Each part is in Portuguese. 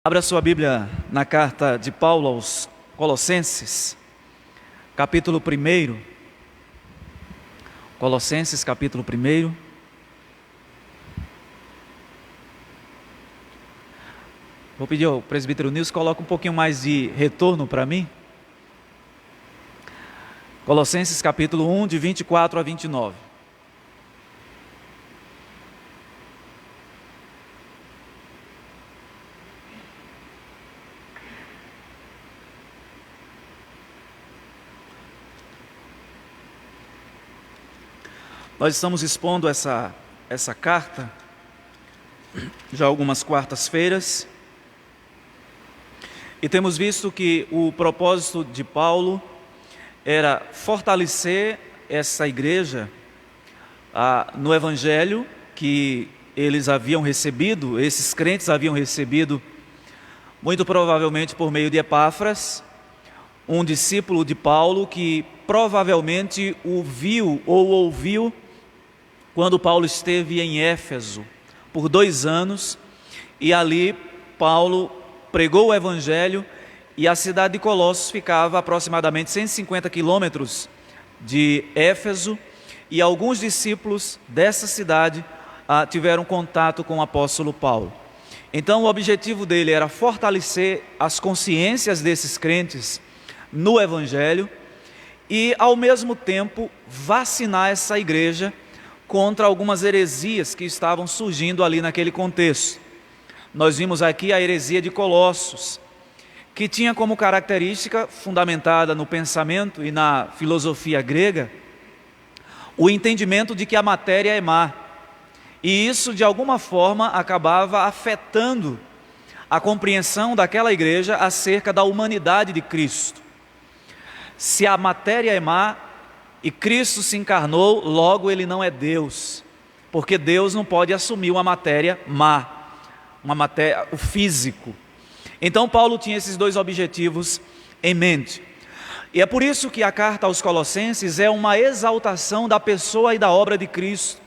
Abra sua Bíblia na carta de Paulo aos Colossenses, capítulo 1. Colossenses, capítulo 1. Vou pedir ao presbítero Nilson, coloca um pouquinho mais de retorno para mim. Colossenses, capítulo 1, de 24 a 29. Nós estamos expondo essa carta já algumas quartas-feiras e temos visto que o propósito de Paulo era fortalecer essa igreja no Evangelho que eles haviam recebido, esses crentes haviam recebido, muito provavelmente por meio de Epáfras, um discípulo de Paulo que provavelmente o viu ou ouviu quando Paulo esteve em Éfeso por 2 anos, e ali Paulo pregou o Evangelho, e a cidade de Colossos ficava aproximadamente 150 quilômetros de Éfeso, e alguns discípulos dessa cidade tiveram contato com o apóstolo Paulo. Então o objetivo dele era fortalecer as consciências desses crentes no Evangelho e ao mesmo tempo vacinar essa igreja contra algumas heresias que estavam surgindo ali naquele contexto. Nós vimos aqui a heresia de Colossos, que tinha como característica, fundamentada no pensamento e na filosofia grega, o entendimento de que a matéria é má. E isso, de alguma forma, acabava afetando a compreensão daquela igreja acerca da humanidade de Cristo. Se a matéria é má, e Cristo se encarnou, logo ele não é Deus, porque Deus não pode assumir uma matéria má, o físico. Então Paulo tinha esses 2 objetivos em mente, e é por isso que a carta aos Colossenses é uma exaltação da pessoa e da obra de Cristo.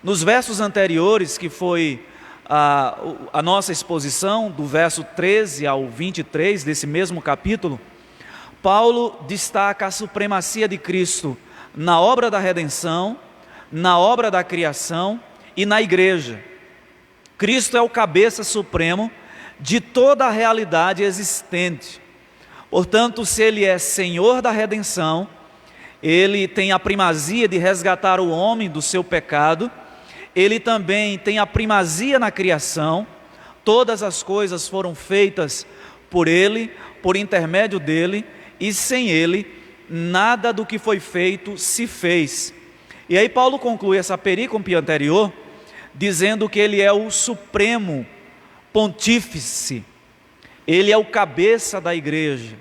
Nos versos anteriores, que foi a nossa exposição, do verso 13 ao 23 desse mesmo capítulo, Paulo destaca a supremacia de Cristo na obra da redenção, na obra da criação e na igreja. Cristo é o cabeça supremo de toda a realidade existente. Portanto, se Ele é Senhor da redenção, Ele tem a primazia de resgatar o homem do seu pecado, Ele também tem a primazia na criação. Todas as coisas foram feitas por Ele, por intermédio dEle, e sem Ele, nada do que foi feito se fez. E aí Paulo conclui essa perícope anterior, dizendo que Ele é o supremo pontífice, Ele é o cabeça da igreja.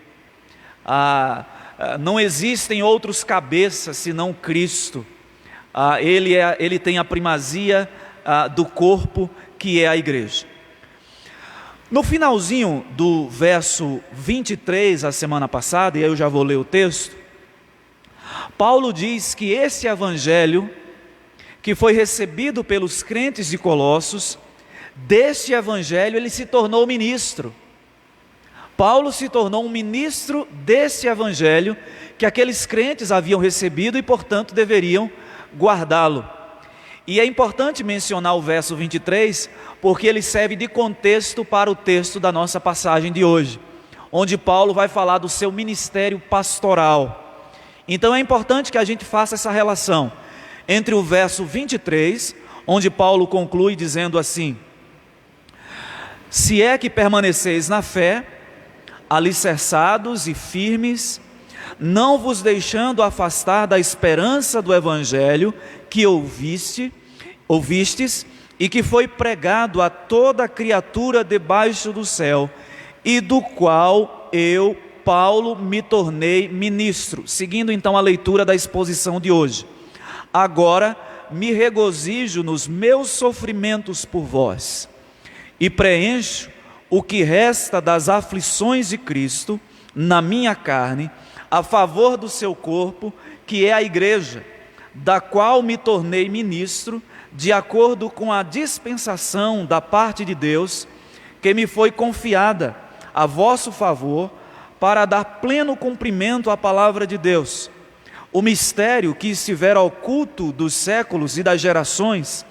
Não existem outros cabeças senão Cristo. Ele tem a primazia do corpo, que é a igreja. No finalzinho do verso 23, a semana passada, e aí eu já vou ler o texto, Paulo diz que esse evangelho, que foi recebido pelos crentes de Colossos, deste evangelho ele se tornou ministro. Paulo se tornou um ministro desse evangelho, que aqueles crentes haviam recebido e, portanto, deveriam guardá-lo. E é importante mencionar o verso 23, porque ele serve de contexto para o texto da nossa passagem de hoje, onde Paulo vai falar do seu ministério pastoral. Então é importante que a gente faça essa relação entre o verso 23, onde Paulo conclui dizendo assim: se é que permaneceis na fé, alicerçados e firmes, não vos deixando afastar da esperança do evangelho que ouvistes e que foi pregado a toda criatura debaixo do céu, e do qual eu, Paulo, me tornei ministro. Seguindo então a leitura da exposição de hoje. Agora me regozijo nos meus sofrimentos por vós, e preencho o que resta das aflições de Cristo na minha carne, a favor do seu corpo, que é a igreja, da qual me tornei ministro, de acordo com a dispensação da parte de Deus, que me foi confiada a vosso favor, para dar pleno cumprimento à palavra de Deus. O mistério que estivera oculto dos séculos e das gerações,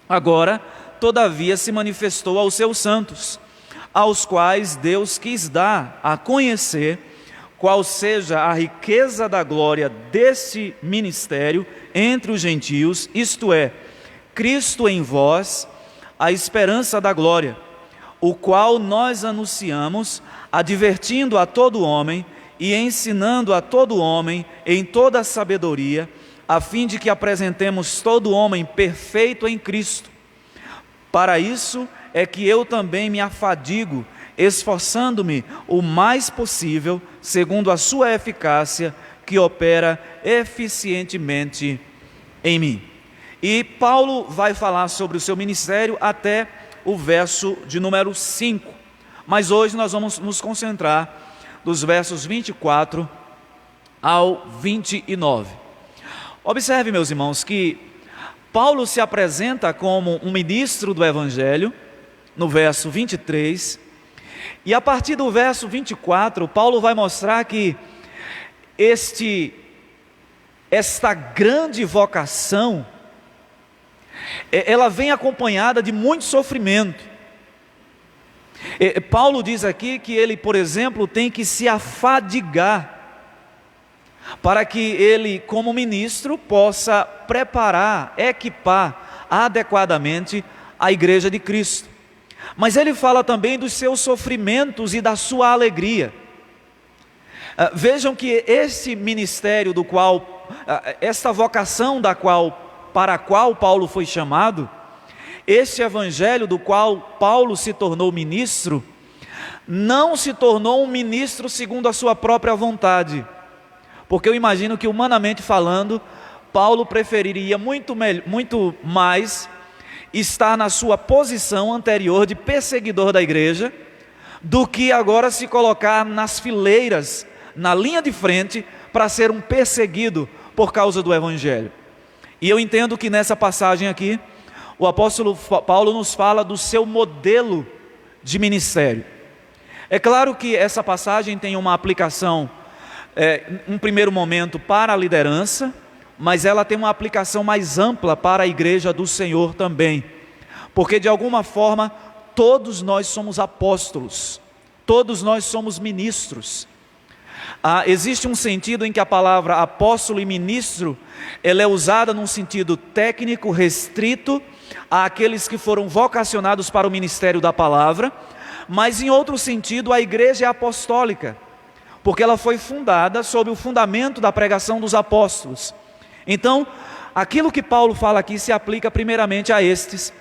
agora, todavia, se manifestou aos seus santos, aos quais Deus quis dar a conhecer qual seja a riqueza da glória desse ministério entre os gentios, isto é, Cristo em vós, a esperança da glória, o qual nós anunciamos, advertindo a todo homem e ensinando a todo homem em toda a sabedoria, a fim de que apresentemos todo homem perfeito em Cristo. Para isso é que eu também me afadigo, esforçando-me o mais possível, segundo a sua eficácia, que opera eficientemente em mim. E Paulo vai falar sobre o seu ministério até o verso de número 5. Mas hoje nós vamos nos concentrar dos versos 24 ao 29. Observe, meus irmãos, que Paulo se apresenta como um ministro do Evangelho, no verso 23, e a partir do verso 24, Paulo vai mostrar que esta grande vocação, ela vem acompanhada de muito sofrimento. Paulo diz aqui que ele, por exemplo, tem que se afadigar, para que ele, como ministro, possa preparar, equipar adequadamente a igreja de Cristo. Mas ele fala também dos seus sofrimentos e da sua alegria. Vejam que esse ministério do qual, esta vocação para a qual Paulo foi chamado, este evangelho do qual Paulo se tornou ministro, não se tornou um ministro segundo a sua própria vontade, porque eu imagino que, humanamente falando, Paulo preferiria muito mais estar na sua posição anterior de perseguidor da igreja, do que agora se colocar nas fileiras, na linha de frente, para ser um perseguido por causa do evangelho. E eu entendo que nessa passagem aqui, o apóstolo Paulo nos fala do seu modelo de ministério. É claro que essa passagem tem uma aplicação, um primeiro momento, para a liderança, mas ela tem uma aplicação mais ampla para a igreja do Senhor também, porque de alguma forma todos nós somos apóstolos, todos nós somos ministros. Existe um sentido em que a palavra apóstolo e ministro, ela é usada num sentido técnico restrito àqueles que foram vocacionados para o ministério da palavra, mas em outro sentido a igreja é apostólica, porque ela foi fundada sob o fundamento da pregação dos apóstolos. Então, aquilo que Paulo fala aqui se aplica primeiramente a estes,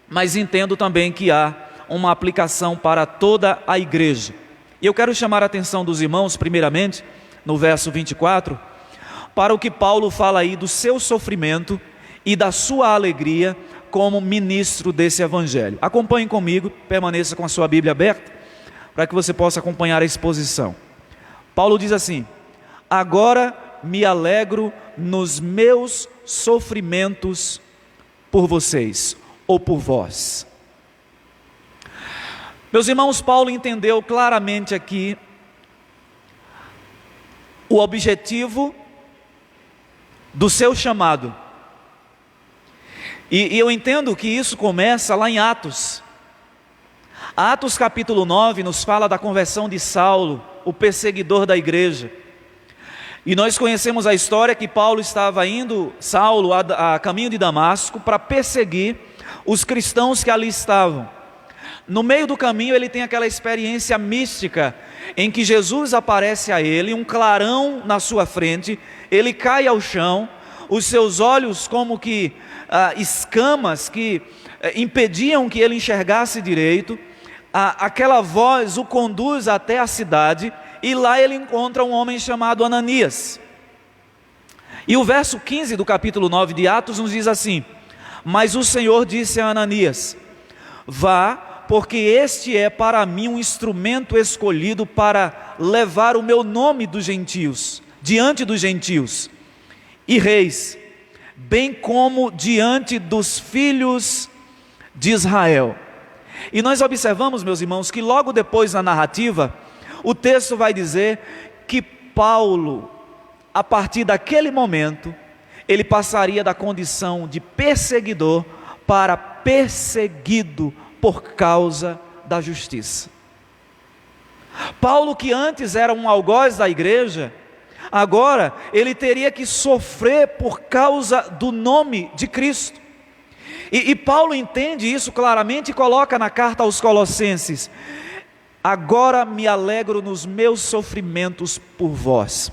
mas entendo também que há uma aplicação para toda a igreja. E eu quero chamar a atenção dos irmãos, primeiramente, no verso 24, para o que Paulo fala aí do seu sofrimento e da sua alegria como ministro desse evangelho. Acompanhe comigo, permaneça com a sua Bíblia aberta, para que você possa acompanhar a exposição. Paulo diz assim: agora me alegro nos meus sofrimentos por vocês, ou por vós. Meus irmãos, Paulo entendeu claramente aqui o objetivo do seu chamado. E eu entendo que isso começa lá em Atos. Atos capítulo 9 nos fala da conversão de Saulo, o perseguidor da igreja. E nós conhecemos a história que Paulo estava indo, Saulo, a caminho de Damasco, para perseguir os cristãos que ali estavam. No meio do caminho ele tem aquela experiência mística, em que Jesus aparece a ele, um clarão na sua frente, ele cai ao chão, os seus olhos como que escamas que impediam que ele enxergasse direito, aquela voz o conduz até a cidade, e lá ele encontra um homem chamado Ananias. E o verso 15 do capítulo 9 de Atos nos diz assim: mas o Senhor disse a Ananias: vá, porque este é para mim um instrumento escolhido para levar o meu nome dos gentios, diante dos gentios e reis, bem como diante dos filhos de Israel. E nós observamos, meus irmãos, que logo depois na narrativa, o texto vai dizer que Paulo, a partir daquele momento, ele passaria da condição de perseguidor para perseguido por causa da justiça. Paulo, que antes era um algoz da igreja, agora ele teria que sofrer por causa do nome de Cristo. E Paulo entende isso claramente e coloca na carta aos Colossenses: agora me alegro nos meus sofrimentos por vós.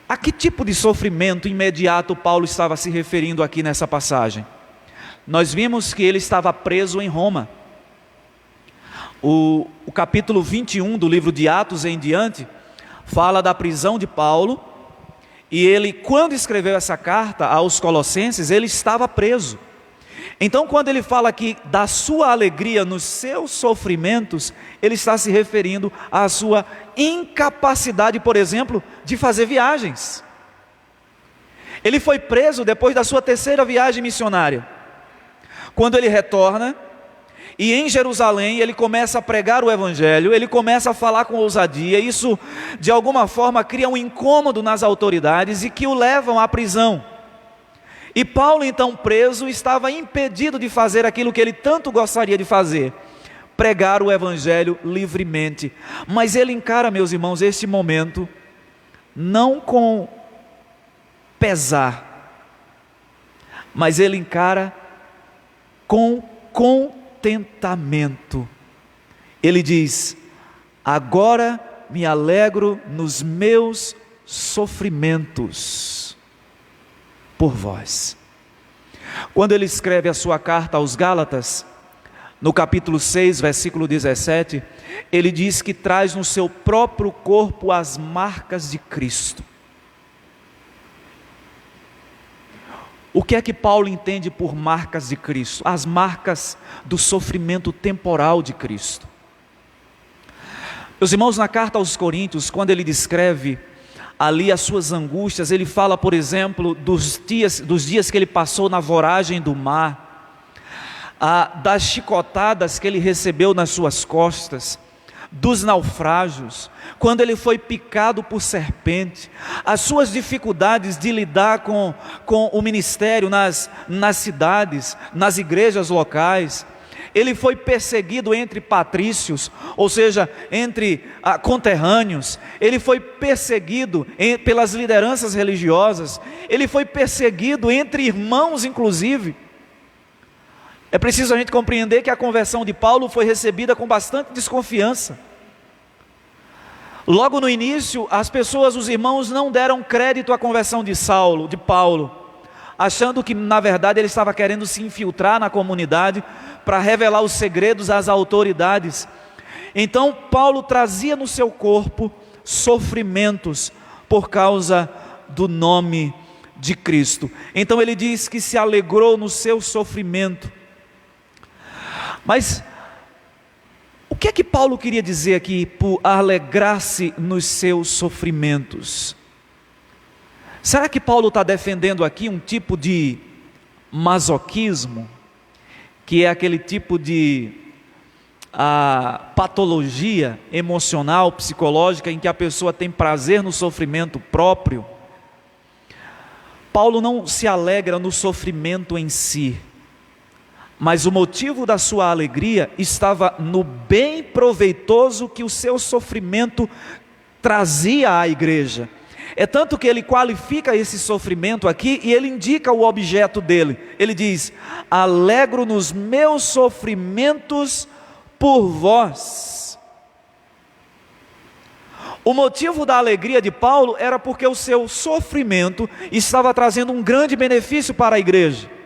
A que tipo de sofrimento imediato Paulo estava se referindo aqui nessa passagem? Nós vimos que ele estava preso em Roma. O capítulo 21 do livro de Atos em diante fala da prisão de Paulo, e ele, quando escreveu essa carta aos Colossenses, ele estava preso. Então, quando ele fala aqui da sua alegria nos seus sofrimentos, ele está se referindo à sua incapacidade, por exemplo, de fazer viagens. Ele foi preso depois da sua terceira viagem missionária. Quando ele retorna, e em Jerusalém ele começa a pregar o evangelho, ele começa a falar com ousadia. Isso de alguma forma cria um incômodo nas autoridades e que o levam à prisão. E Paulo, então preso, estava impedido de fazer aquilo que ele tanto gostaria de fazer: pregar o evangelho livremente. Mas ele encara, meus irmãos, este momento não com pesar, mas ele encara com contentamento. Ele diz: agora me alegro nos meus sofrimentos por vós. Quando ele escreve a sua carta aos Gálatas, no capítulo 6, versículo 17, ele diz que traz no seu próprio corpo as marcas de Cristo. O que é que Paulo entende por marcas de Cristo? As marcas do sofrimento temporal de Cristo. Meus irmãos, na carta aos Coríntios, quando ele descreve ali as suas angústias, ele fala, por exemplo, dos dias que ele passou na voragem do mar, das chicotadas que ele recebeu nas suas costas, dos naufrágios, quando ele foi picado por serpente, as suas dificuldades de lidar com o ministério nas cidades, nas igrejas locais. Ele foi perseguido entre patrícios, ou seja, entre conterrâneos. Ele foi perseguido pelas lideranças religiosas. Ele foi perseguido entre irmãos, inclusive. É preciso a gente compreender que a conversão de Paulo foi recebida com bastante desconfiança. Logo no início, os irmãos não deram crédito à conversão de Paulo, achando que na verdade ele estava querendo se infiltrar na comunidade para revelar os segredos às autoridades. Então Paulo trazia no seu corpo sofrimentos por causa do nome de Cristo. Então ele diz que se alegrou no seu sofrimento. Mas o que é que Paulo queria dizer aqui por alegrar-se nos seus sofrimentos? Será que Paulo está defendendo aqui um tipo de masoquismo, que é aquele tipo de patologia emocional, psicológica, em que a pessoa tem prazer no sofrimento próprio? Paulo não se alegra no sofrimento em si, mas o motivo da sua alegria estava no bem proveitoso que o seu sofrimento trazia à igreja. É tanto que ele qualifica esse sofrimento aqui e ele indica o objeto dele. Ele diz: alegro nos meus sofrimentos por vós. O motivo da alegria de Paulo era porque o seu sofrimento estava trazendo um grande benefício para a igreja.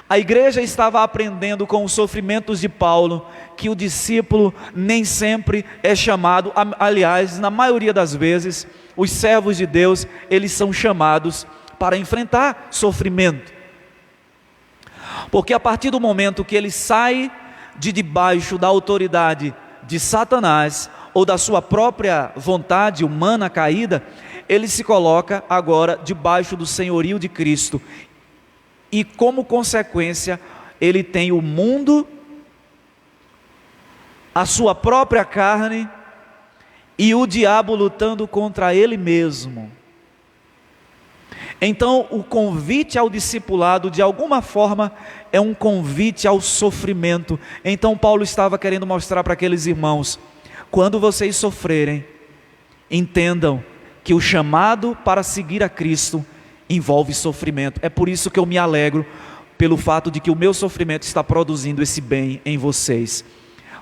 A igreja estava aprendendo com os sofrimentos de Paulo que o discípulo nem sempre é chamado, aliás, na maioria das vezes, os servos de Deus, eles são chamados para enfrentar sofrimento. Porque a partir do momento que ele sai de debaixo da autoridade de Satanás, ou da sua própria vontade humana caída, ele se coloca agora debaixo do senhorio de Cristo. E como consequência, ele tem o mundo a sua própria carne e o diabo lutando contra ele mesmo. Então, o convite ao discipulado, de alguma forma, é um convite ao sofrimento. Então, Paulo estava querendo mostrar para aqueles irmãos: quando vocês sofrerem, entendam que o chamado para seguir a Cristo envolve sofrimento. É por isso que eu me alegro pelo fato de que o meu sofrimento está produzindo esse bem em vocês.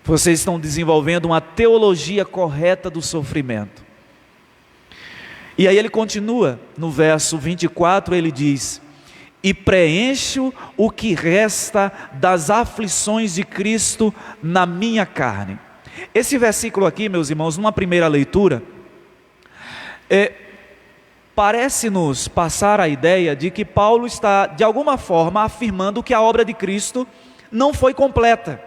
Vocês estão desenvolvendo uma teologia correta do sofrimento. E aí ele continua, no verso 24 ele diz: e preencho o que resta das aflições de Cristo na minha carne. Esse versículo aqui, meus irmãos, numa primeira leitura, parece-nos passar a ideia de que Paulo está, de alguma forma, afirmando que a obra de Cristo não foi completa.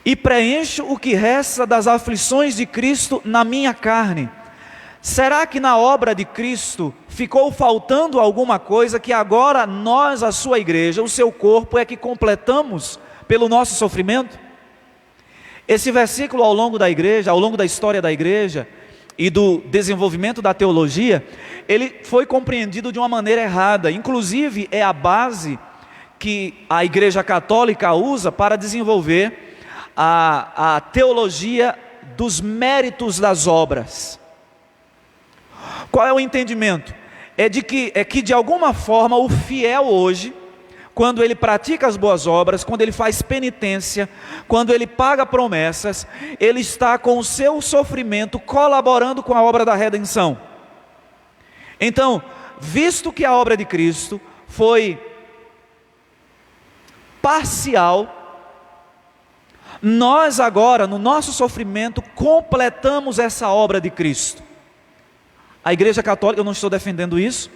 E preencho o que resta das aflições de Cristo na minha carne. Será que na obra de Cristo ficou faltando alguma coisa que agora nós, a sua igreja, o seu corpo, é que completamos pelo nosso sofrimento? Esse versículo, ao longo da igreja, ao longo da história da igreja e do desenvolvimento da teologia, ele foi compreendido de uma maneira errada. Inclusive é a base que a Igreja Católica usa para desenvolver a teologia dos méritos das obras. Qual é o entendimento? É que de alguma forma o fiel hoje, quando ele pratica as boas obras, quando ele faz penitência, quando ele paga promessas, ele está com o seu sofrimento colaborando com a obra da redenção. Então, visto que a obra de Cristo foi parcial, nós agora, no nosso sofrimento, completamos essa obra de Cristo. A Igreja Católica, eu não estou defendendo isso,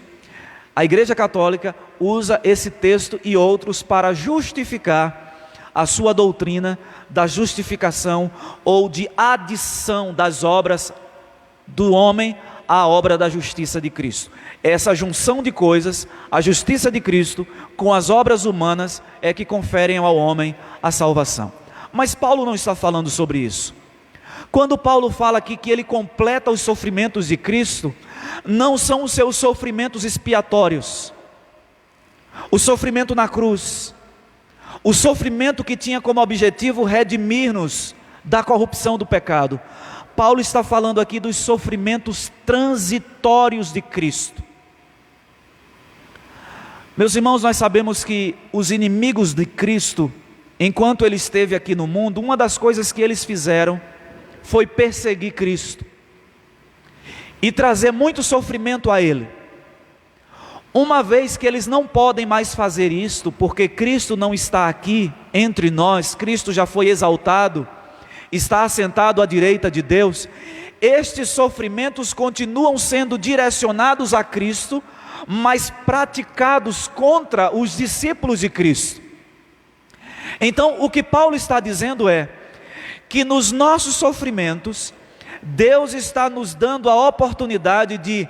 a Igreja Católica usa esse texto e outros para justificar a sua doutrina da justificação ou de adição das obras do homem à obra da justiça de Cristo. Essa junção de coisas, a justiça de Cristo com as obras humanas, é que conferem ao homem a salvação. Mas Paulo não está falando sobre isso. Quando Paulo fala aqui que ele completa os sofrimentos de Cristo, não são os seus sofrimentos expiatórios, o sofrimento na cruz, o sofrimento que tinha como objetivo redimir-nos da corrupção do pecado. Paulo está falando aqui dos sofrimentos transitórios de Cristo. Meus irmãos, nós sabemos que os inimigos de Cristo, enquanto ele esteve aqui no mundo, uma das coisas que eles fizeram foi perseguir Cristo e trazer muito sofrimento a ele. Uma vez que eles não podem mais fazer isto, porque Cristo não está aqui entre nós, Cristo já foi exaltado, está assentado à direita de Deus, estes sofrimentos continuam sendo direcionados a Cristo, mas praticados contra os discípulos de Cristo. Então, o que Paulo está dizendo é que nos nossos sofrimentos, Deus está nos dando a oportunidade de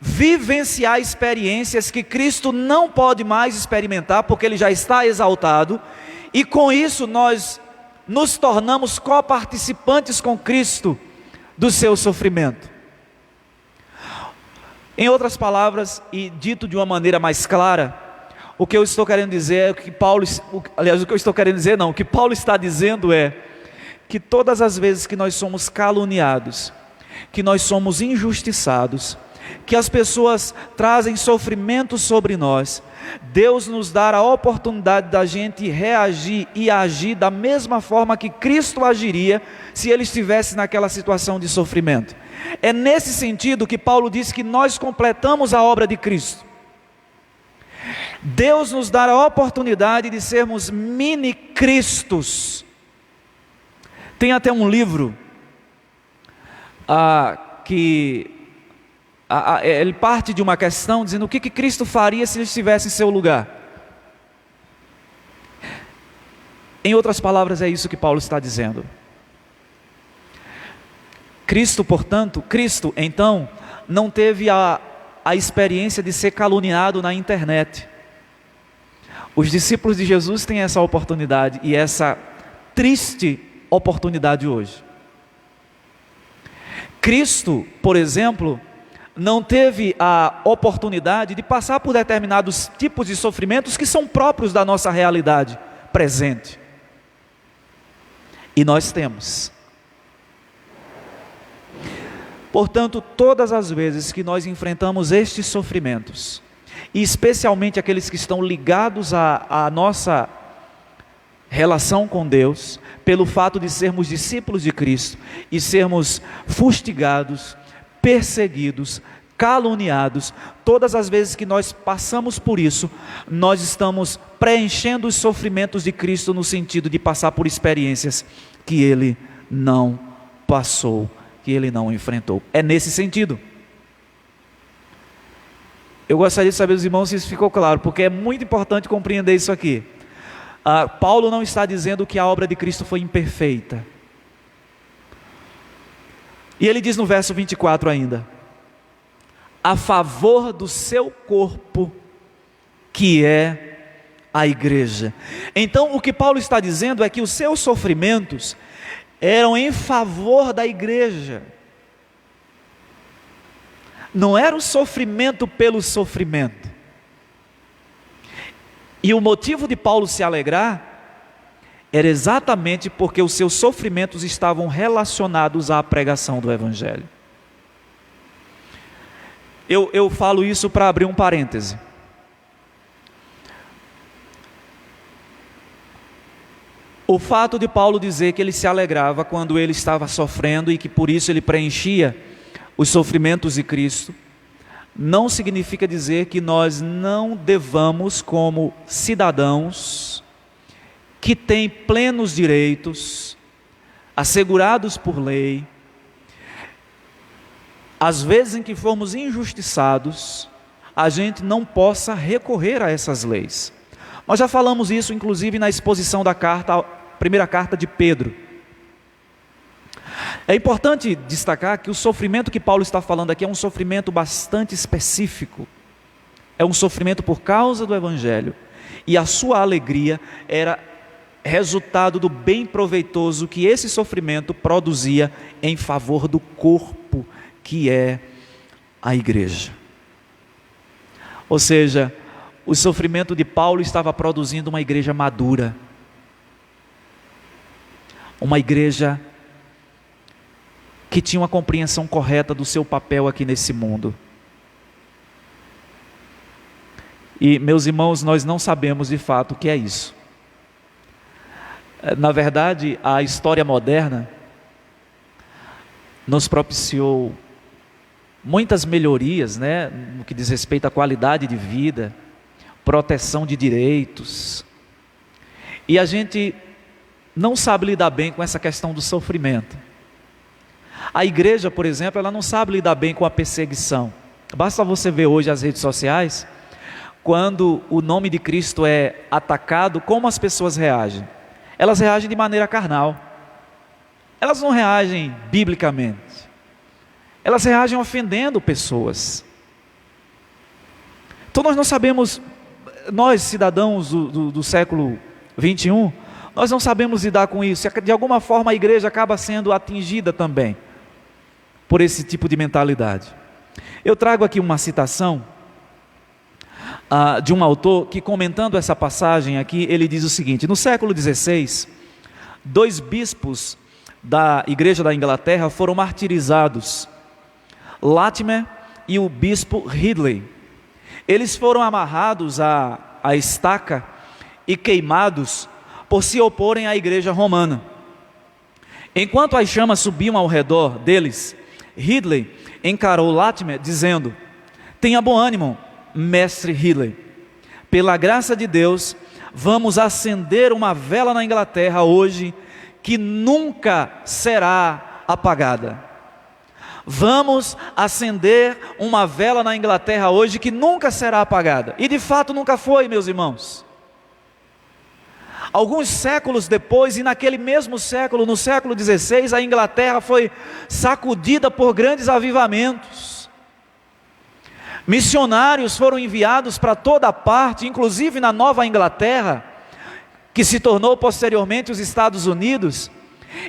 vivenciar experiências que Cristo não pode mais experimentar, porque Ele já está exaltado, e com isso nós nos tornamos coparticipantes com Cristo do seu sofrimento. Em outras palavras, e dito de uma maneira mais clara, o que eu estou querendo dizer é que Paulo, aliás, o que eu estou querendo dizer não, o que Paulo está dizendo é que todas as vezes que nós somos caluniados, que nós somos injustiçados, que as pessoas trazem sofrimento sobre nós, Deus nos dá a oportunidade da gente reagir e agir da mesma forma que Cristo agiria se Ele estivesse naquela situação de sofrimento. É nesse sentido que Paulo diz que nós completamos a obra de Cristo. Deus nos dá a oportunidade de sermos mini-cristos. Tem até um livro ele parte de uma questão dizendo o que Cristo faria se Ele estivesse em seu lugar. Em outras palavras, é isso que Paulo está dizendo. Cristo, então, não teve a experiência de ser caluniado na internet. Os discípulos de Jesus têm essa oportunidade e essa triste oportunidade hoje. Cristo, por exemplo, não teve a oportunidade de passar por determinados tipos de sofrimentos que são próprios da nossa realidade presente. E nós temos. Portanto, todas as vezes que nós enfrentamos estes sofrimentos, e especialmente aqueles que estão ligados à nossa relação com Deus, pelo fato de sermos discípulos de Cristo e sermos fustigados, perseguidos, caluniados, todas as vezes que nós passamos por isso, nós estamos preenchendo os sofrimentos de Cristo no sentido de passar por experiências que Ele não passou, que Ele não enfrentou. É nesse sentido. Eu gostaria de saber dos irmãos se isso ficou claro, porque é muito importante compreender isso aqui. Paulo não está dizendo que a obra de Cristo foi imperfeita. E ele diz no verso 24 ainda: a favor do seu corpo, que é a igreja. Então o que Paulo está dizendo é que os seus sofrimentos eram em favor da igreja. Não era o sofrimento pelo sofrimento. E o motivo de Paulo se alegrar era exatamente porque os seus sofrimentos estavam relacionados à pregação do Evangelho. Eu falo isso para abrir um parêntese. O fato de Paulo dizer que ele se alegrava quando ele estava sofrendo e que por isso ele preenchia os sofrimentos de Cristo, não significa dizer que nós não devamos, como cidadãos que têm plenos direitos, assegurados por lei, às vezes em que formos injustiçados, a gente não possa recorrer a essas leis. Nós já falamos isso, inclusive, na exposição da primeira carta de Pedro. É importante destacar que o sofrimento que Paulo está falando aqui é um sofrimento bastante específico. É um sofrimento por causa do Evangelho. E a sua alegria era resultado do bem proveitoso que esse sofrimento produzia em favor do corpo, que é a igreja. Ou seja, o sofrimento de Paulo estava produzindo uma igreja madura. Uma igreja que tinha uma compreensão correta do seu papel aqui nesse mundo. E, meus irmãos, nós não sabemos de fato o que é isso. Na verdade, a história moderna nos propiciou muitas melhorias, né, no que diz respeito à qualidade de vida, proteção de direitos. E a gente não sabe lidar bem com essa questão do sofrimento. A igreja, por exemplo, ela não sabe lidar bem com a perseguição. Basta você ver hoje as redes sociais, quando o nome de Cristo é atacado, como as pessoas reagem? Elas reagem de maneira carnal. Elas não reagem biblicamente. Elas reagem ofendendo pessoas. Então nós não sabemos, nós cidadãos do século 21, nós não sabemos lidar com isso. De alguma forma a igreja acaba sendo atingida também por esse tipo de mentalidade. Eu trago aqui uma citação de um autor que, comentando essa passagem aqui, ele diz o seguinte: no século XVI, 2 bispos da igreja da Inglaterra foram martirizados, Latimer e o bispo Ridley. Eles foram amarrados à estaca e queimados por se oporem à igreja romana. Enquanto as chamas subiam ao redor deles, Ridley encarou Latimer dizendo: tenha bom ânimo, mestre Ridley, pela graça de Deus, vamos acender uma vela na Inglaterra hoje que nunca será apagada. Vamos acender uma vela na Inglaterra hoje que nunca será apagada. E de fato nunca foi, meus irmãos. Alguns séculos depois, e naquele mesmo século, no século XVI, a Inglaterra foi sacudida por grandes avivamentos. Missionários foram enviados para toda parte, inclusive na Nova Inglaterra, que se tornou posteriormente os Estados Unidos.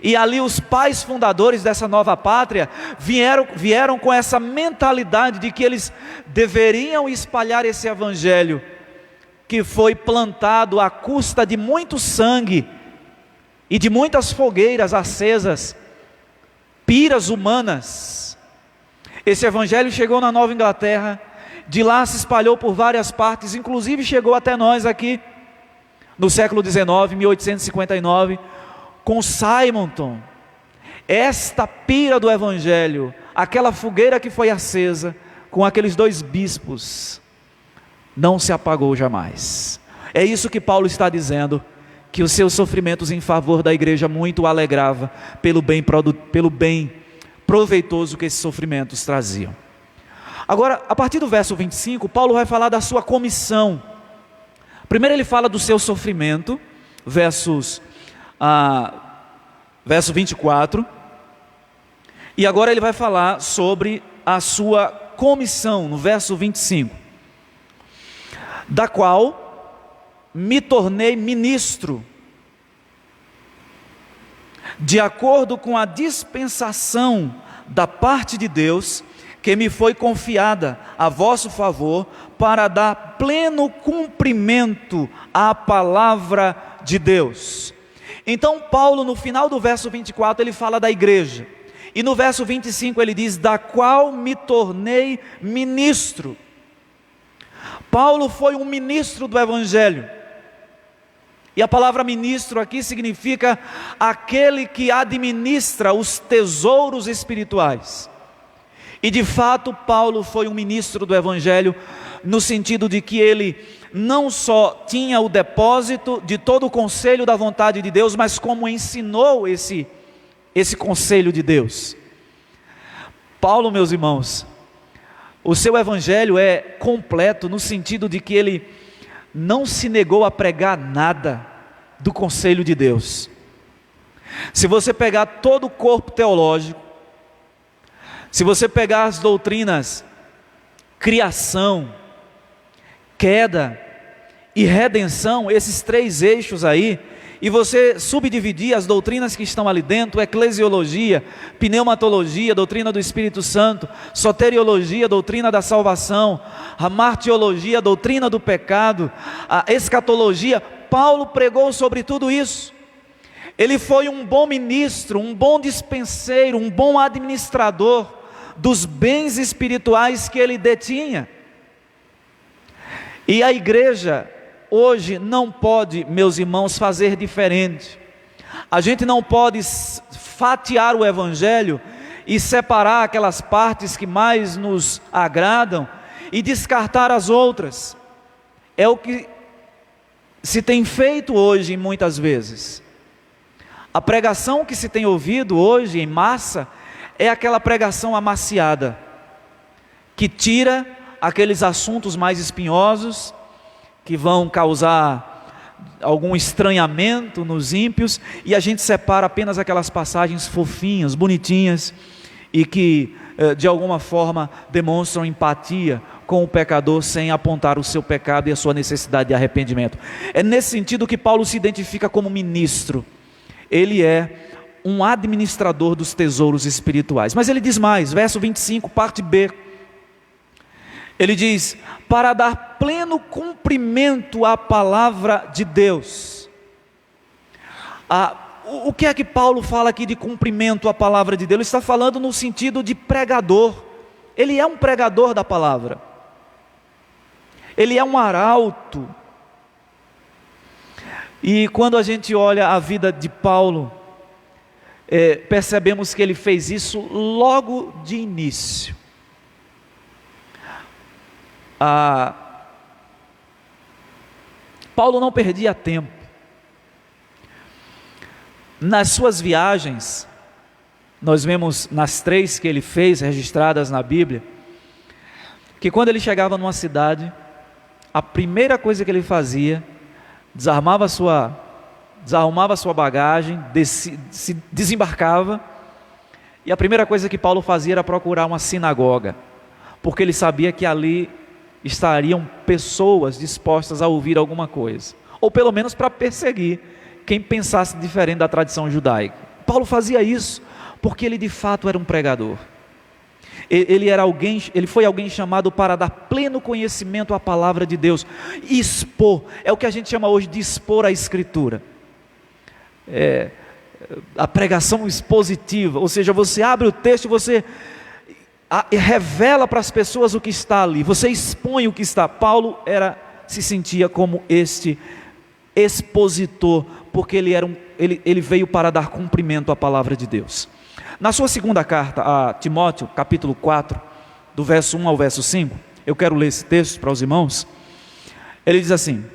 E ali os pais fundadores dessa nova pátria vieram com essa mentalidade de que eles deveriam espalhar esse evangelho, que foi plantado à custa de muito sangue e de muitas fogueiras acesas, piras humanas. Esse evangelho chegou na Nova Inglaterra, de lá se espalhou por várias partes, inclusive chegou até nós aqui, no século XIX, 1859, com Simonton. Esta pira do evangelho, aquela fogueira que foi acesa, com aqueles 2 bispos, não se apagou jamais. É isso que Paulo está dizendo, que os seus sofrimentos em favor da igreja muito o alegrava, pelo bem proveitoso que esses sofrimentos traziam. Agora, a partir do verso 25, Paulo vai falar da sua comissão. Primeiro ele fala do seu sofrimento, verso 24, e agora ele vai falar sobre a sua comissão, no verso 25, da qual me tornei ministro, de acordo com a dispensação da parte de Deus, que me foi confiada a vosso favor, para dar pleno cumprimento à palavra de Deus. Então Paulo, no final do verso 24, ele fala da igreja, e no verso 25 ele diz, da qual me tornei ministro. Paulo foi um ministro do evangelho, e a palavra ministro aqui significa aquele que administra os tesouros espirituais. E de fato Paulo foi um ministro do evangelho, no sentido de que ele não só tinha o depósito de todo o conselho da vontade de Deus, mas como ensinou esse conselho de Deus. Paulo, meus irmãos, o seu evangelho é completo no sentido de que ele não se negou a pregar nada do conselho de Deus. Se você pegar todo o corpo teológico, se você pegar as doutrinas criação, queda e redenção, esses 3 eixos aí, e você subdividir as doutrinas que estão ali dentro, eclesiologia, pneumatologia, doutrina do Espírito Santo, soteriologia, doutrina da salvação, a martiologia, doutrina do pecado, a escatologia, Paulo pregou sobre tudo isso. Ele foi um bom ministro, um bom dispenseiro, um bom administrador dos bens espirituais que ele detinha. E a igreja hoje não pode, meus irmãos, fazer diferente. A gente não pode fatiar o evangelho e separar aquelas partes que mais nos agradam e descartar as outras. É o que se tem feito hoje muitas vezes. A pregação que se tem ouvido hoje em massa é aquela pregação amaciada, que tira aqueles assuntos mais espinhosos, que vão causar algum estranhamento nos ímpios, e a gente separa apenas aquelas passagens fofinhas, bonitinhas, e que de alguma forma demonstram empatia com o pecador, sem apontar o seu pecado e a sua necessidade de arrependimento. É nesse sentido que Paulo se identifica como ministro. Ele é um administrador dos tesouros espirituais. Mas ele diz mais, verso 25, parte B. Ele diz, para dar pleno cumprimento à palavra de Deus. O que é que Paulo fala aqui de cumprimento à palavra de Deus? Ele está falando no sentido de pregador. Ele é um pregador da palavra. Ele é um arauto. E quando a gente olha a vida de Paulo, percebemos que ele fez isso logo de início. Paulo não perdia tempo. Nas suas viagens, nós vemos nas 3 que ele fez, registradas na Bíblia, que quando ele chegava numa cidade, a primeira coisa que ele fazia, desarrumava sua bagagem, se desembarcava, e a primeira coisa que Paulo fazia era procurar uma sinagoga, porque ele sabia que ali estariam pessoas dispostas a ouvir alguma coisa, ou pelo menos para perseguir quem pensasse diferente da tradição judaica. Paulo fazia isso porque ele de fato era um pregador. Ele foi alguém chamado para dar pleno conhecimento à palavra de Deus, e expor, é o que a gente chama hoje de expor a Escritura, a pregação expositiva, ou seja, você abre o texto e você revela para as pessoas o que está ali, você expõe o que está. Paulo se sentia como este expositor, porque ele veio para dar cumprimento à palavra de Deus. Na sua segunda carta a Timóteo, capítulo 4, do verso 1 ao verso 5, eu quero ler esse texto para os irmãos. Ele diz assim: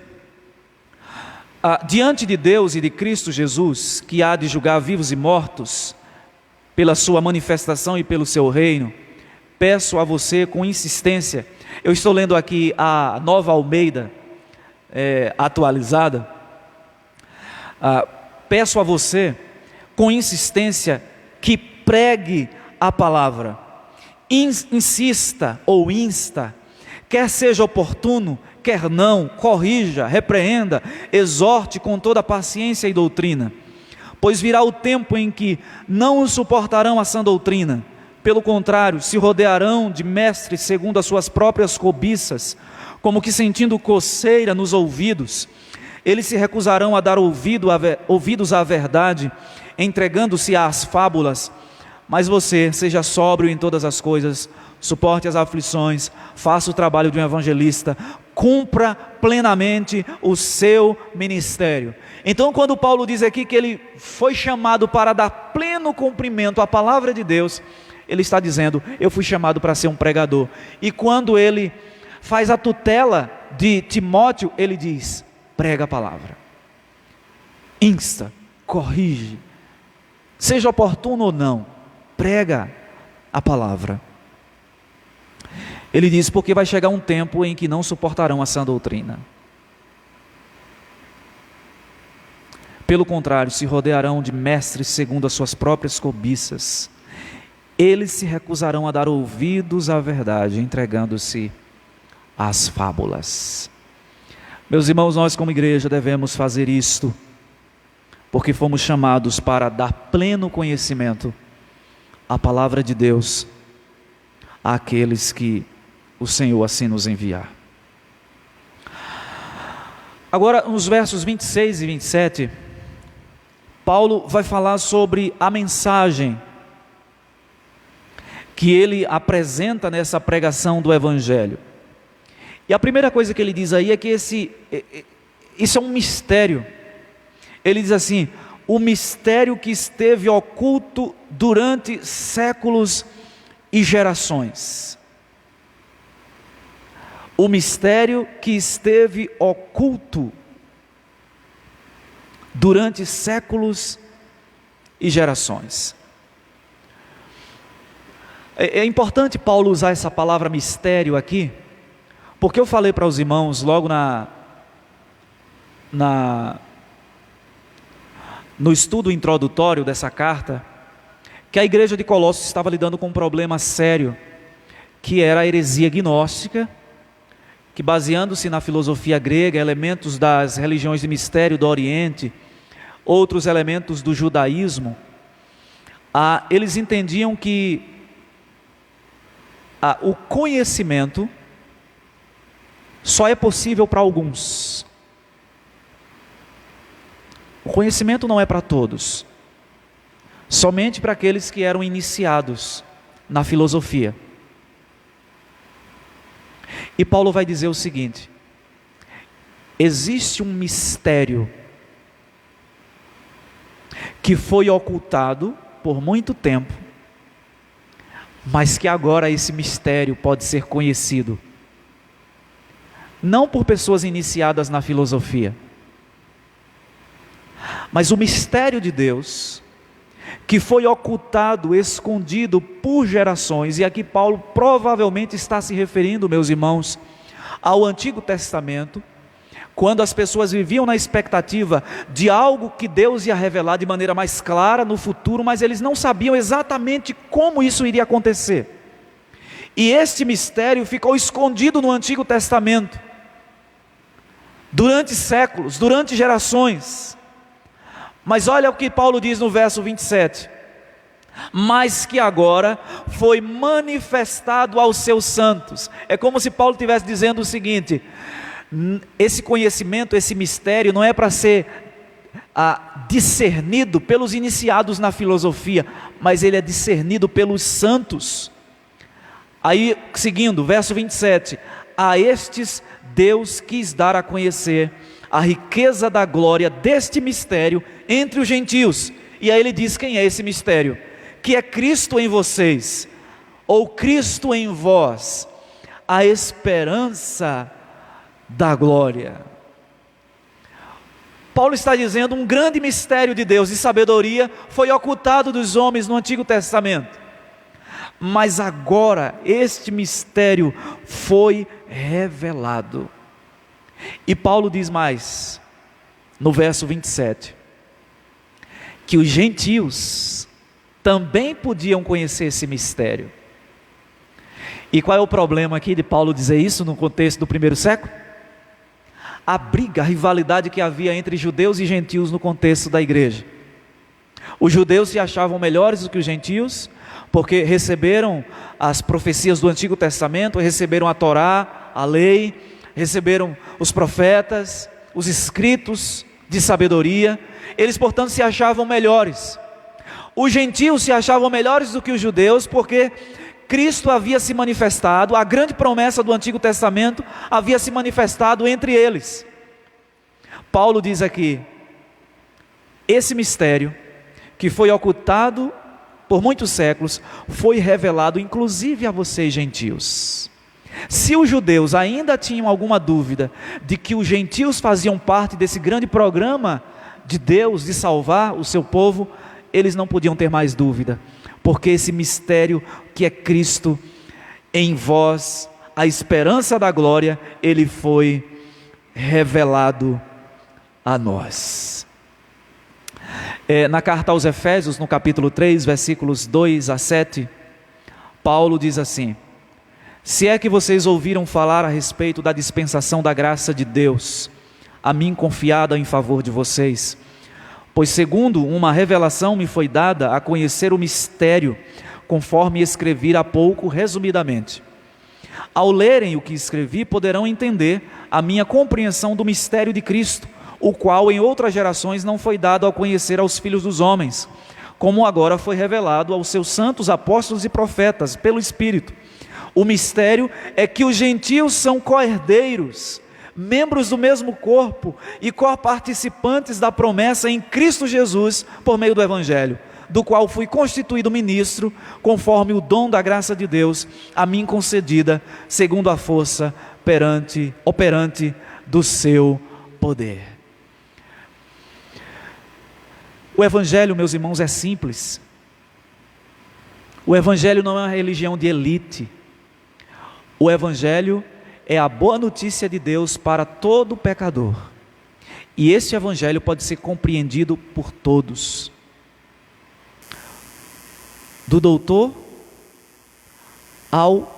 diante de Deus e de Cristo Jesus, que há de julgar vivos e mortos, pela sua manifestação e pelo seu reino, peço a você com insistência, eu estou lendo aqui a Nova Almeida atualizada, peço a você com insistência que pregue a palavra, insista ou insta, quer seja oportuno, quer não, corrija, repreenda, exorte com toda paciência e doutrina, pois virá o tempo em que não suportarão a sã doutrina, pelo contrário, se rodearão de mestres segundo as suas próprias cobiças, como que sentindo coceira nos ouvidos, eles se recusarão a dar ouvidos à verdade, entregando-se às fábulas. Mas você seja sóbrio em todas as coisas, suporte as aflições, faça o trabalho de um evangelista, cumpra plenamente o seu ministério. Então, quando Paulo diz aqui que ele foi chamado para dar pleno cumprimento à palavra de Deus, ele está dizendo: eu fui chamado para ser um pregador. E quando ele faz a tutela de Timóteo, ele diz: prega a palavra, insta, corrige, seja oportuno ou não, prega a palavra. Ele diz: porque vai chegar um tempo em que não suportarão a sã doutrina. Pelo contrário, se rodearão de mestres segundo as suas próprias cobiças. Eles se recusarão a dar ouvidos à verdade, entregando-se às fábulas. Meus irmãos, nós como igreja devemos fazer isto, porque fomos chamados para dar pleno conhecimento à palavra de Deus àqueles que o Senhor assim nos enviar. Agora, nos versos 26 e 27, Paulo vai falar sobre a mensagem que ele apresenta nessa pregação do Evangelho. E a primeira coisa que ele diz aí é que isso é um mistério. Ele diz assim: o mistério que esteve oculto durante séculos e gerações. O mistério que esteve oculto durante séculos e gerações. É importante Paulo usar essa palavra mistério aqui, porque eu falei para os irmãos logo no estudo introdutório dessa carta, que a igreja de Colossos estava lidando com um problema sério, que era a heresia gnóstica, que, baseando-se na filosofia grega, elementos das religiões de mistério do Oriente, outros elementos do judaísmo, eles entendiam que o conhecimento só é possível para alguns. O conhecimento não é para todos, somente para aqueles que eram iniciados na filosofia. E Paulo vai dizer o seguinte: existe um mistério que foi ocultado por muito tempo, mas que agora esse mistério pode ser conhecido, não por pessoas iniciadas na filosofia, mas o mistério de Deus, que foi ocultado, escondido por gerações. E aqui Paulo provavelmente está se referindo, meus irmãos, ao Antigo Testamento, quando as pessoas viviam na expectativa de algo que Deus ia revelar de maneira mais clara no futuro, mas eles não sabiam exatamente como isso iria acontecer. E este mistério ficou escondido no Antigo Testamento, durante séculos, durante gerações. Mas olha o que Paulo diz no verso 27. Mas que agora foi manifestado aos seus santos. É como se Paulo estivesse dizendo o seguinte: esse conhecimento, esse mistério não é para ser discernido pelos iniciados na filosofia, mas ele é discernido pelos santos. Aí, seguindo, verso 27, a estes Deus quis dar a conhecer a riqueza da glória deste mistério entre os gentios. E aí ele diz quem é esse mistério: que é Cristo em vocês, ou Cristo em vós, a esperança da glória. Paulo está dizendo, um grande mistério de Deus, de sabedoria, foi ocultado dos homens no Antigo Testamento, mas agora este mistério foi revelado. E Paulo diz mais, no verso 27, que os gentios também podiam conhecer esse mistério. E qual é o problema aqui de Paulo dizer isso no contexto do primeiro século? A briga, a rivalidade que havia entre judeus e gentios no contexto da igreja. Os judeus se achavam melhores do que os gentios, porque receberam as profecias do Antigo Testamento, receberam a Torá, a lei, receberam os profetas, os escritos de sabedoria. Eles, portanto, se achavam melhores. Os gentios se achavam melhores do que os judeus, porque Cristo havia se manifestado, a grande promessa do Antigo Testamento havia se manifestado entre eles. Paulo diz aqui, esse mistério que foi ocultado por muitos séculos, foi revelado inclusive a vocês gentios. Se os judeus ainda tinham alguma dúvida de que os gentios faziam parte desse grande programa de Deus de salvar o seu povo, eles não podiam ter mais dúvida, porque esse mistério que é Cristo em vós, a esperança da glória, ele foi revelado a nós. Na carta aos Efésios, no capítulo 3, versículos 2 a 7, Paulo diz assim: se é que vocês ouviram falar a respeito da dispensação da graça de Deus, a mim confiada em favor de vocês, pois segundo uma revelação me foi dada a conhecer o mistério, conforme escrevi há pouco resumidamente. Ao lerem o que escrevi, poderão entender a minha compreensão do mistério de Cristo, o qual em outras gerações não foi dado a conhecer aos filhos dos homens, como agora foi revelado aos seus santos apóstolos e profetas, pelo Espírito. O mistério é que os gentios são co-herdeiros, membros do mesmo corpo e co-participantes da promessa em Cristo Jesus por meio do Evangelho, do qual fui constituído ministro, conforme o dom da graça de Deus a mim concedida, segundo a força operante do seu poder. O Evangelho, meus irmãos, é simples. O Evangelho não é uma religião de elite. O Evangelho é a boa notícia de Deus para todo pecador. E esse Evangelho pode ser compreendido por todos. Do doutor ao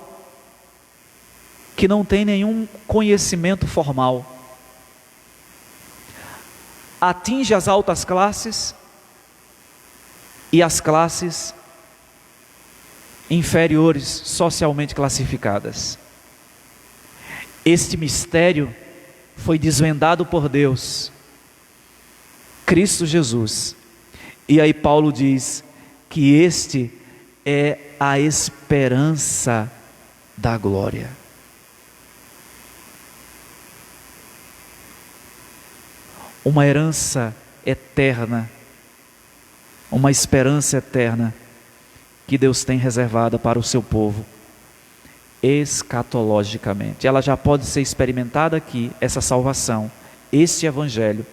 que não tem nenhum conhecimento formal. Atinge as altas classes e as classes inferiores socialmente classificadas. Este mistério foi desvendado por Deus, Cristo Jesus. E aí Paulo diz que este é a esperança da glória. Uma herança eterna, uma esperança eterna que Deus tem reservada para o seu povo, escatologicamente. Ela já pode ser experimentada aqui, essa salvação, este Evangelho,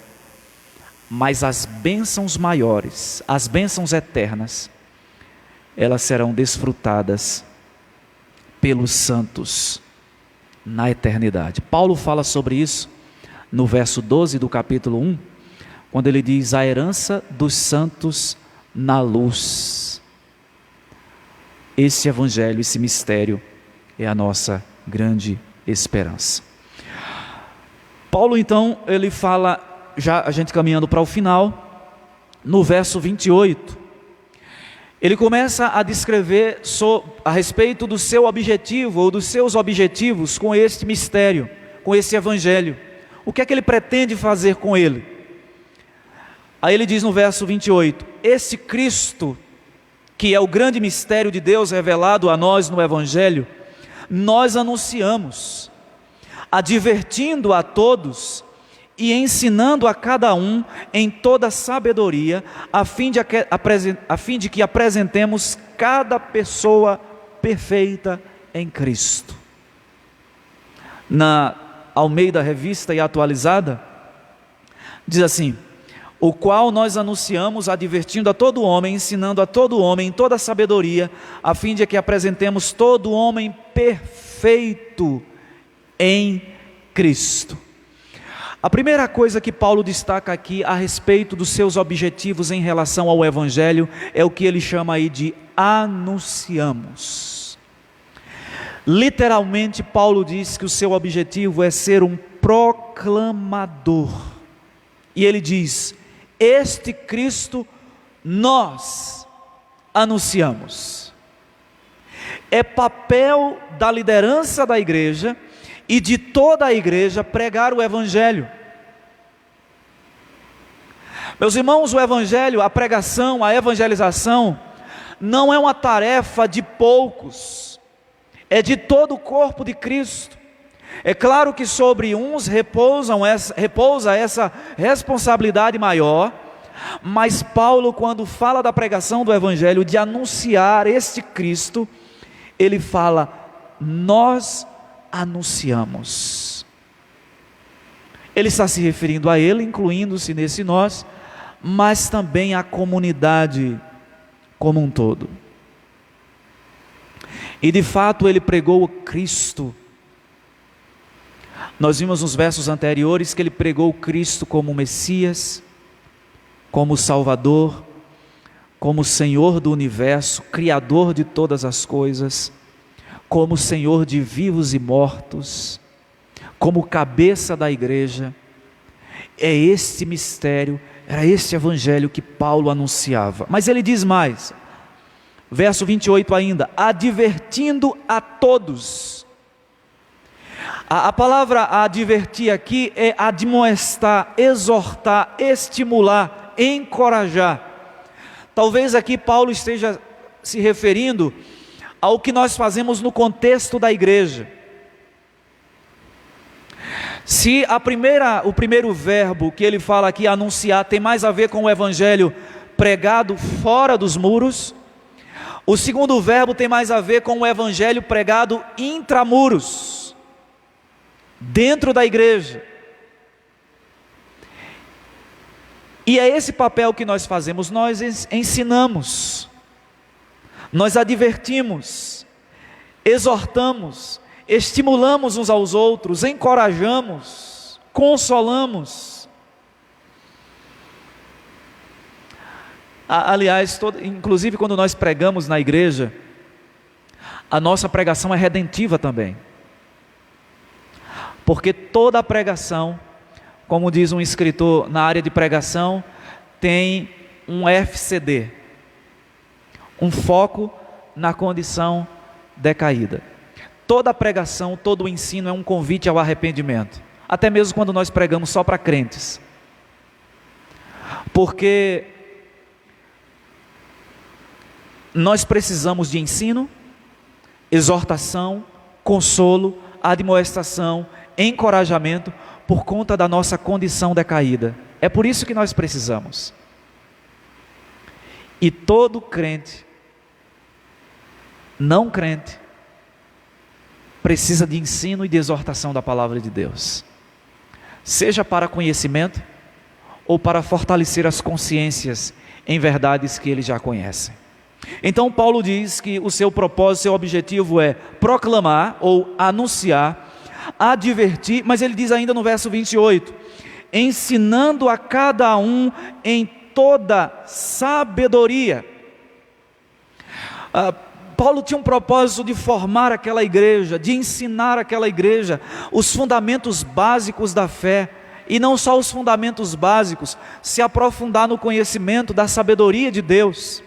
mas as bênçãos maiores, as bênçãos eternas, elas serão desfrutadas pelos santos na eternidade. Paulo fala sobre isso no verso 12 do capítulo 1, quando ele diz: a herança dos santos na luz. Esse Evangelho, esse mistério é a nossa grande esperança. Paulo então, ele fala, já a gente caminhando para o final, no verso 28, ele começa a descrever a respeito do seu objetivo, ou dos seus objetivos com este mistério, com esse evangelho. O que é que ele pretende fazer com ele? Aí ele diz no verso 28, esse Cristo, que é o grande mistério de Deus revelado a nós no evangelho, nós anunciamos, advertindo a todos e ensinando a cada um em toda sabedoria, a fim de que apresentemos cada pessoa perfeita em Cristo. Na Almeida Revista e Atualizada, diz assim: o qual nós anunciamos, advertindo a todo homem, ensinando a todo homem em toda sabedoria, a fim de que apresentemos todo homem perfeito em Cristo. A primeira coisa que Paulo destaca aqui a respeito dos seus objetivos em relação ao Evangelho é o que ele chama aí de anunciamos. Literalmente, Paulo diz que o seu objetivo é ser um proclamador. E ele diz: este Cristo nós anunciamos. É papel da liderança da igreja e de toda a igreja pregar o Evangelho. Meus irmãos, o Evangelho, a pregação, a evangelização, não é uma tarefa de poucos, é de todo o corpo de Cristo. É claro que sobre uns repousa essa responsabilidade maior, mas Paulo, quando fala da pregação do Evangelho, de anunciar este Cristo, ele fala: nós anunciamos. Ele está se referindo a ele, incluindo-se nesse nós, mas também à comunidade como um todo. E de fato ele pregou o Cristo. Nós vimos nos versos anteriores que ele pregou o Cristo como Messias, como Salvador, como Senhor do universo, Criador de todas as coisas, como Senhor de vivos e mortos, como cabeça da igreja. É este mistério, era este evangelho que Paulo anunciava. Mas ele diz mais, verso 28 ainda: advertindo a todos. A palavra advertir aqui é admoestar, exortar, estimular, encorajar. Talvez aqui Paulo esteja se referindo ao que nós fazemos no contexto da igreja. Se o primeiro verbo que ele fala aqui, anunciar, tem mais a ver com o evangelho pregado fora dos muros, o segundo verbo tem mais a ver com o evangelho pregado intramuros, dentro da igreja. E é esse papel que nós fazemos, nós ensinamos, nós advertimos, exortamos, estimulamos uns aos outros, encorajamos, consolamos. Aliás, inclusive quando nós pregamos na igreja, a nossa pregação é redentiva também. Porque toda a pregação, como diz um escritor na área de pregação, tem um FCD, um foco na condição decaída. Toda a pregação, todo o ensino é um convite ao arrependimento, até mesmo quando nós pregamos só para crentes, porque nós precisamos de ensino, exortação, consolo, admoestação, encorajamento, por conta da nossa condição decaída. É por isso que nós precisamos. E todo crente, não crente, precisa de ensino e de exortação da palavra de Deus, seja para conhecimento ou para fortalecer as consciências em verdades que eles já conhecem. Então Paulo diz que o seu propósito, seu objetivo é proclamar ou anunciar, advertir, mas ele diz ainda no verso 28, ensinando a cada um em toda sabedoria. Paulo tinha um propósito de formar aquela igreja, de ensinar aquela igreja os fundamentos básicos da fé, e não só os fundamentos básicos, se aprofundar no conhecimento da sabedoria de Deus.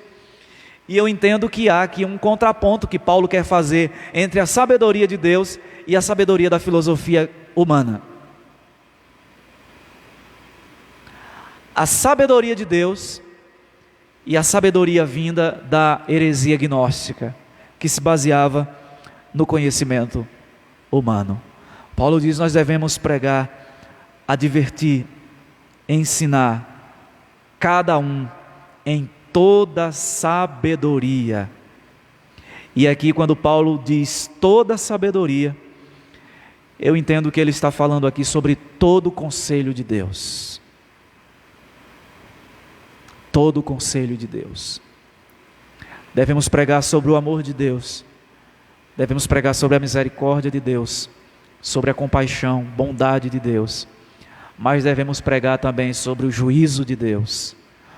E eu entendo que há aqui um contraponto que Paulo quer fazer entre a sabedoria de Deus e a sabedoria da filosofia humana. A sabedoria de Deus e a sabedoria vinda da heresia gnóstica, que se baseava no conhecimento humano. Paulo diz: nós devemos pregar, advertir, ensinar cada um em toda sabedoria. E aqui, quando Paulo diz toda sabedoria, eu entendo que ele está falando aqui sobre todo o conselho de Deus. Todo o conselho de Deus. Devemos pregar sobre o amor de Deus, devemos pregar sobre a misericórdia de Deus, sobre a compaixão, bondade de Deus, mas devemos pregar também sobre o juízo de Deus,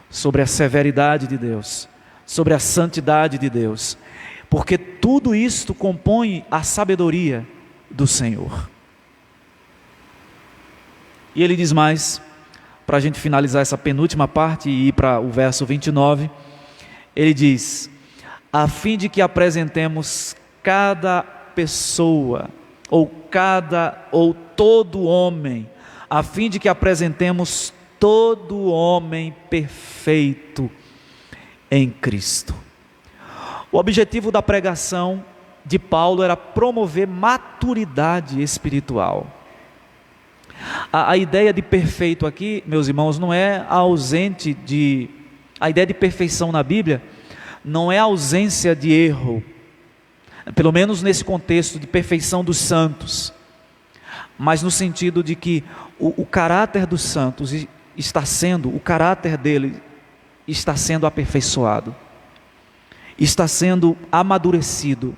sobre a severidade de Deus, sobre a santidade de Deus, porque tudo isto compõe a sabedoria do Senhor. E ele diz mais, para a gente finalizar essa penúltima parte e ir para o verso 29, ele diz: a fim de que apresentemos cada pessoa, ou todo homem, a fim de que apresentemos todo homem perfeito em Cristo. O objetivo da pregação de Paulo era promover maturidade espiritual. A ideia de perfeito aqui, meus irmãos, não é ausente de... A ideia de perfeição na Bíblia não é ausência de erro, pelo menos nesse contexto de perfeição dos santos, mas no sentido de que o caráter dos santos o caráter dele está sendo aperfeiçoado, está sendo amadurecido,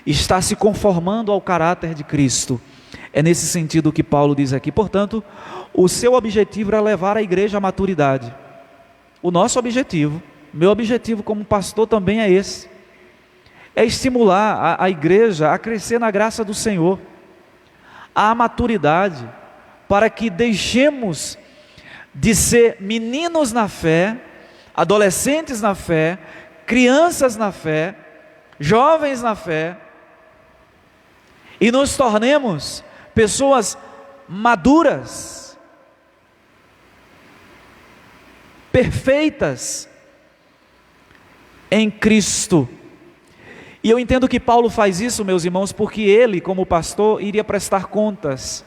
está se conformando ao caráter de Cristo. É nesse sentido que Paulo diz aqui. Portanto, o seu objetivo era levar a igreja à maturidade. O nosso objetivo, meu objetivo como pastor também é esse. É estimular a igreja a crescer na graça do Senhor, à maturidade, para que deixemos de ser meninos na fé, adolescentes na fé, crianças na fé, jovens na fé, e nos tornemos pessoas maduras, perfeitas em Cristo. E eu entendo que Paulo faz isso, meus irmãos, porque ele, como pastor, iria prestar contas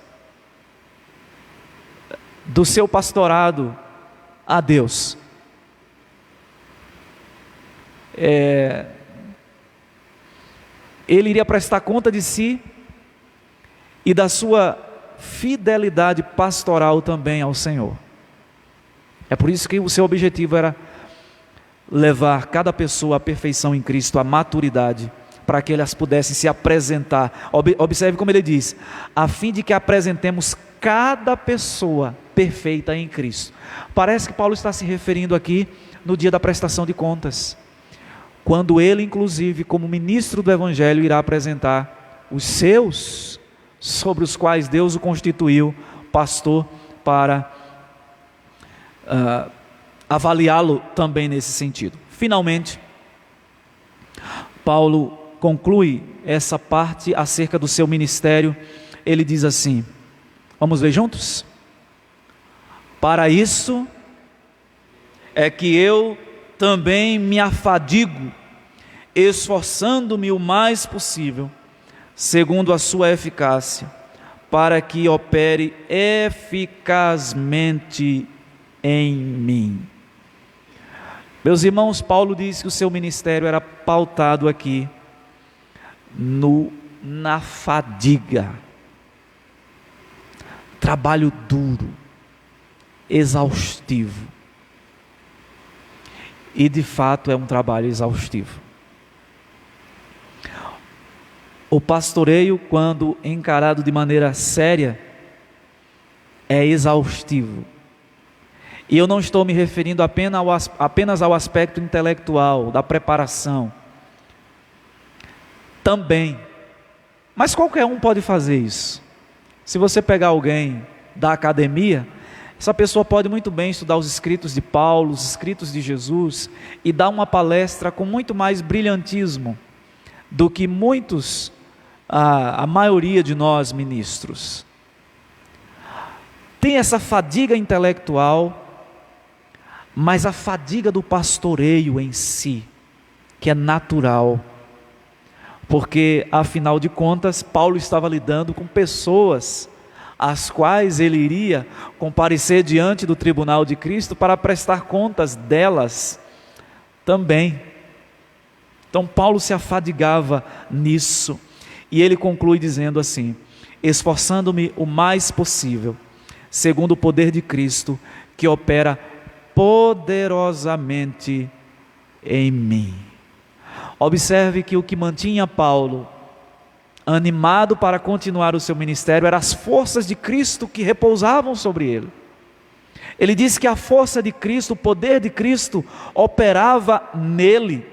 do seu pastorado a Deus. Ele iria prestar conta de si e da sua fidelidade pastoral também ao Senhor. É por isso que o seu objetivo era levar cada pessoa à perfeição em Cristo, à maturidade, para que elas pudessem se apresentar. Observe como ele diz: a fim de que apresentemos cada pessoa perfeita em Cristo. Parece que Paulo está se referindo aqui no dia da prestação de contas, quando ele, inclusive, como ministro do Evangelho, irá apresentar os seus, sobre os quais Deus o constituiu pastor, para avaliá-lo também nesse sentido. Finalmente, Paulo conclui essa parte acerca do seu ministério. Ele diz assim, vamos ler juntos? Para isso é que eu também me afadigo, esforçando-me o mais possível, segundo a sua eficácia, para que opere eficazmente em mim. Meus irmãos, Paulo diz que o seu ministério era pautado aqui na fadiga, trabalho duro, exaustivo. E de fato é um trabalho exaustivo. O pastoreio, quando encarado de maneira séria, é exaustivo. E eu não estou me referindo apenas ao aspecto intelectual, da preparação, também. Mas qualquer um pode fazer isso. Se você pegar alguém da academia, essa pessoa pode muito bem estudar os escritos de Paulo, os escritos de Jesus, e dar uma palestra com muito mais brilhantismo do que a maioria de nós ministros. Tem essa fadiga intelectual, mas a fadiga do pastoreio em si, que é natural, porque afinal de contas Paulo estava lidando com pessoas as quais ele iria comparecer diante do tribunal de Cristo para prestar contas delas também. Então Paulo se afadigava nisso, e ele conclui dizendo assim: esforçando-me o mais possível, segundo o poder de Cristo, que opera poderosamente em mim. Observe que o que mantinha Paulo animado para continuar o seu ministério eram as forças de Cristo que repousavam sobre ele. Ele disse que a força de Cristo, o poder de Cristo operava nele.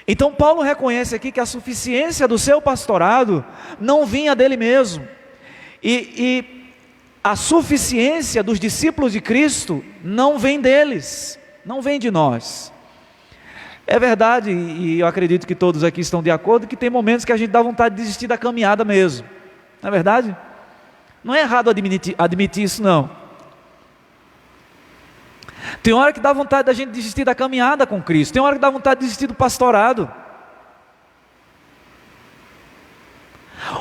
Então Paulo reconhece aqui que a suficiência do seu pastorado não vinha dele mesmo, e a suficiência dos discípulos de Cristo não vem deles, não vem de nós. É verdade, e eu acredito que todos aqui estão de acordo, que tem momentos que a gente dá vontade de desistir da caminhada mesmo. Não é verdade? Não é errado admitir isso, não. Tem hora que dá vontade da gente desistir da caminhada com Cristo. Tem hora que dá vontade de desistir do pastorado.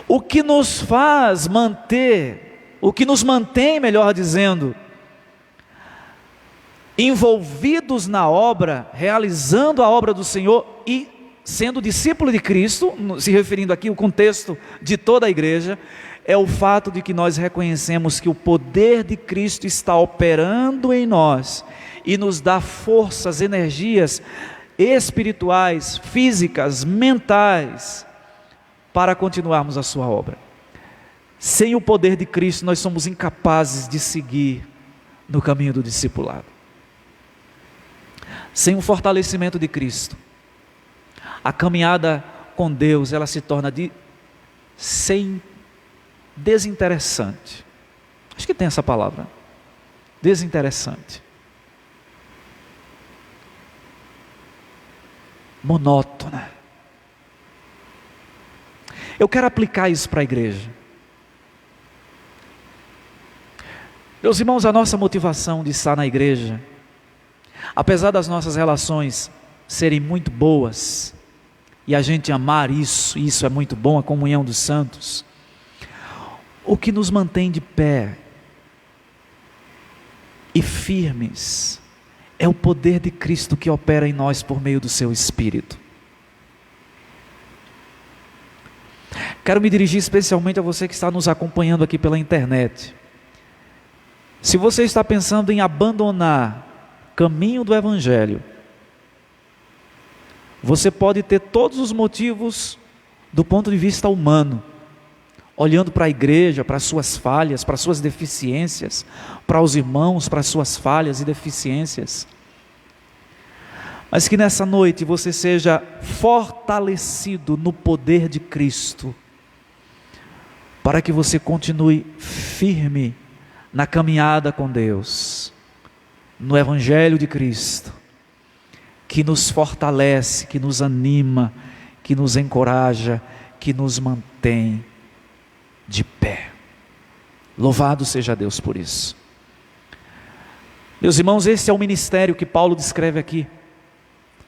O que nos faz manter, o que nos mantém, melhor dizendo, envolvidos na obra, realizando a obra do Senhor e sendo discípulo de Cristo, se referindo aqui ao contexto de toda a igreja, é o fato de que nós reconhecemos que o poder de Cristo está operando em nós e nos dá forças, energias espirituais, físicas, mentais, para continuarmos a sua obra. Sem o poder de Cristo nós somos incapazes de seguir no caminho do discipulado. Sem o fortalecimento de Cristo, a caminhada com Deus, ela se torna desinteressante. Acho que tem essa palavra, desinteressante, monótona. Eu quero aplicar isso para a igreja. Meus irmãos, a nossa motivação de estar na igreja, apesar das nossas relações serem muito boas, e a gente amar isso, isso é muito bom, a comunhão dos santos, o que nos mantém de pé e firmes é o poder de Cristo que opera em nós por meio do seu Espírito. Quero me dirigir especialmente a você que está nos acompanhando aqui pela internet. Se você está pensando em abandonar o caminho do Evangelho, você pode ter todos os motivos do ponto de vista humano, olhando para a igreja, para as suas falhas, para as suas deficiências, para os irmãos, para as suas falhas e deficiências, mas que nessa noite você seja fortalecido no poder de Cristo, para que você continue firme na caminhada com Deus, no Evangelho de Cristo, que nos fortalece, que nos anima, que nos encoraja, que nos mantém de pé. Louvado seja Deus por isso. Meus irmãos, esse é o ministério que Paulo descreve aqui,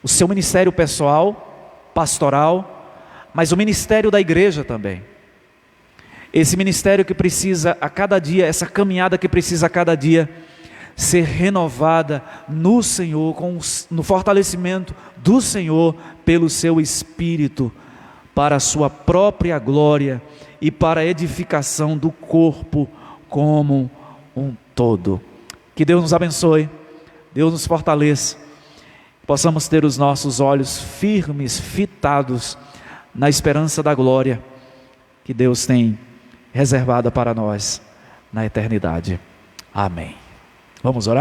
o seu ministério pessoal, pastoral, mas o ministério da igreja também. Esse ministério que precisa a cada dia, essa caminhada que precisa a cada dia ser renovada no Senhor, no fortalecimento do Senhor pelo seu Espírito, para a sua própria glória e para a edificação do corpo como um todo. Que Deus nos abençoe, Deus nos fortaleça, possamos ter os nossos olhos firmes, fitados na esperança da glória que Deus tem reservada para nós na eternidade. Amém. Vamos orar?